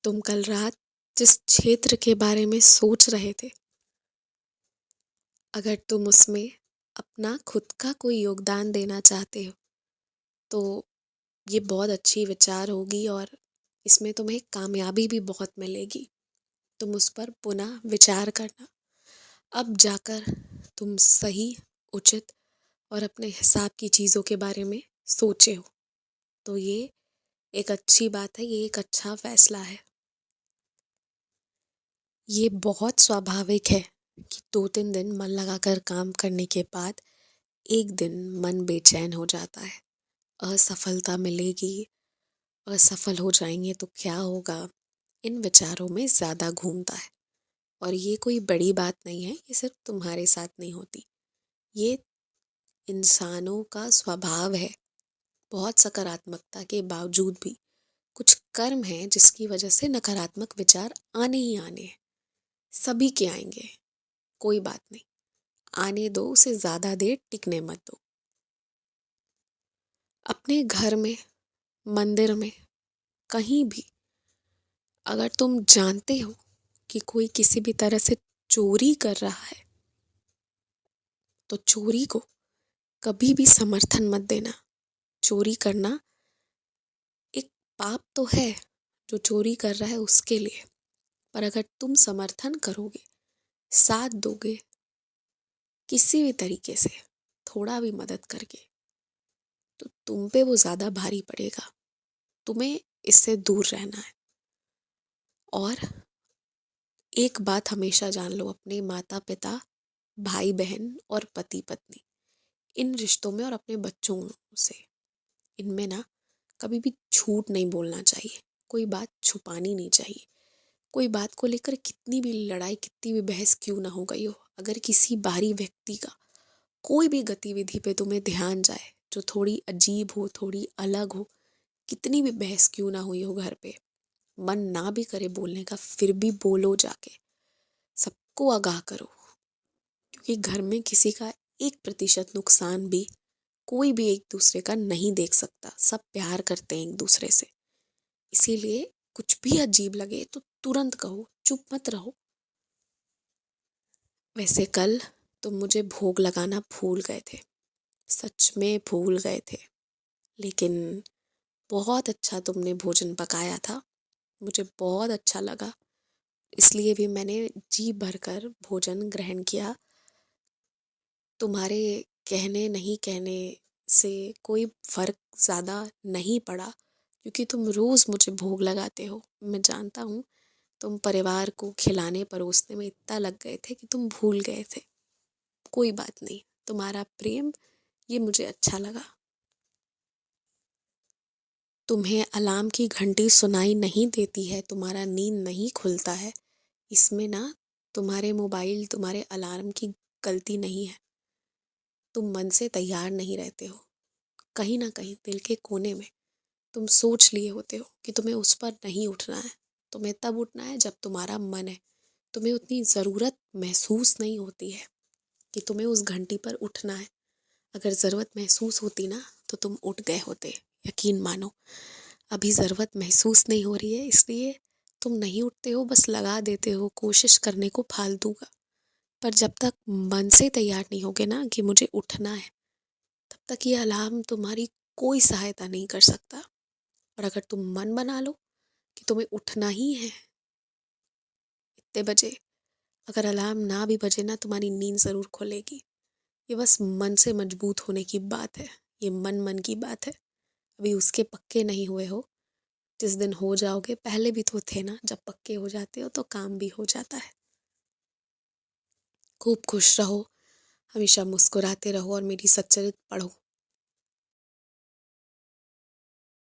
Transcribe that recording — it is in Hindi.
तुम कल रात जिस क्षेत्र के बारे में सोच रहे थे, अगर तुम उसमें अपना खुद का कोई योगदान देना चाहते हो तो ये बहुत अच्छी विचार होगी और इसमें तुम्हें कामयाबी भी बहुत मिलेगी। तुम उस पर पुनः विचार करना। अब जाकर तुम सही, उचित और अपने हिसाब की चीज़ों के बारे में सोचे हो तो ये एक अच्छी बात है, ये एक अच्छा फैसला है। ये बहुत स्वाभाविक है कि 2-3 दिन मन लगाकर काम करने के बाद एक दिन मन बेचैन हो जाता है। असफलता मिलेगी, असफल हो जाएंगे तो क्या होगा, इन विचारों में ज़्यादा घूमता है। और ये कोई बड़ी बात नहीं है, ये सिर्फ तुम्हारे साथ नहीं होती, ये इंसानों का स्वभाव है। बहुत सकारात्मकता के बावजूद भी कुछ कर्म हैं जिसकी वजह से नकारात्मक विचार आने ही आने हैं। सभी के आएंगे, कोई बात नहीं, आने दो, उसे ज़्यादा देर टिकने मत दो। अपने घर में, मंदिर में, कहीं भी अगर तुम जानते हो कि कोई किसी भी तरह से चोरी कर रहा है तो चोरी को कभी भी समर्थन मत देना। चोरी करना एक पाप तो है जो चोरी कर रहा है उसके लिए, पर अगर तुम समर्थन करोगे, साथ दोगे, किसी भी तरीके से थोड़ा भी मदद करके, तो तुम पे वो ज़्यादा भारी पड़ेगा। तुम्हें इससे दूर रहना है। और एक बात हमेशा जान लो, अपने माता पिता, भाई बहन और पति पत्नी, इन रिश्तों में और अपने बच्चों से, इनमें ना कभी भी झूठ नहीं बोलना चाहिए। कोई बात छुपानी नहीं चाहिए। कोई बात को लेकर कितनी भी लड़ाई, कितनी भी बहस क्यों ना हो गई हो, अगर किसी बाहरी व्यक्ति का कोई भी गतिविधि पे तुम्हें ध्यान जाए जो थोड़ी अजीब हो, थोड़ी अलग हो, कितनी भी बहस क्यों ना हुई हो घर पे, मन ना भी करे बोलने का, फिर भी बोलो जाके, सबको आगाह करो। क्योंकि घर में किसी का 1% नुकसान भी कोई भी एक दूसरे का नहीं देख सकता। सब प्यार करते हैं एक दूसरे से। इसीलिए कुछ भी अजीब लगे तो तुरंत कहो, चुप मत रहो। वैसे कल तुम मुझे भोग लगाना भूल गए थे, सच में भूल गए थे, लेकिन बहुत अच्छा तुमने भोजन पकाया था, मुझे बहुत अच्छा लगा। इसलिए भी मैंने जी भरकर भोजन ग्रहण किया। तुम्हारे कहने नहीं कहने से कोई फर्क ज़्यादा नहीं पड़ा, क्योंकि तुम रोज़ मुझे भोग लगाते हो। मैं जानता हूँ तुम परिवार को खिलाने परोसने में इतना लग गए थे कि तुम भूल गए थे। कोई बात नहीं, तुम्हारा प्रेम ये मुझे अच्छा लगा। तुम्हें अलार्म की घंटी सुनाई नहीं देती है, तुम्हारा नींद नहीं खुलता है, इसमें ना तुम्हारे मोबाइल, तुम्हारे अलार्म की गलती नहीं है। तुम मन से तैयार नहीं रहते हो। कहीं ना कहीं दिल के कोने में तुम सोच लिए होते हो कि तुम्हें उस पर नहीं उठना है। तुम्हें तब उठना है जब तुम्हारा मन है। तुम्हें उतनी ज़रूरत महसूस नहीं होती है कि तुम्हें उस घंटी पर उठना है। अगर ज़रूरत महसूस होती ना तो तुम उठ गए होते, यकीन मानो। अभी ज़रूरत महसूस नहीं हो रही है, इसलिए तुम नहीं उठते हो, बस लगा देते हो कोशिश करने को फालतू का। पर जब तक मन से तैयार नहीं होगे ना कि मुझे उठना है, तब तक ये अलार्म तुम्हारी कोई सहायता नहीं कर सकता। और अगर तुम मन बना लो कि तुम्हें उठना ही है इतने बजे, अगर अलार्म ना भी बजे ना, तुम्हारी नींद ज़रूर खुलेगी। ये बस मन से मजबूत होने की बात है। ये मन मन की बात है, अभी उसके पक्के नहीं हुए हो। जिस दिन हो जाओगे, पहले भी तो थे ना, जब पक्के हो जाते हो तो काम भी हो जाता है। खूब खुश रहो, हमेशा मुस्कुराते रहो और मेरी सच्चरित पढ़ो।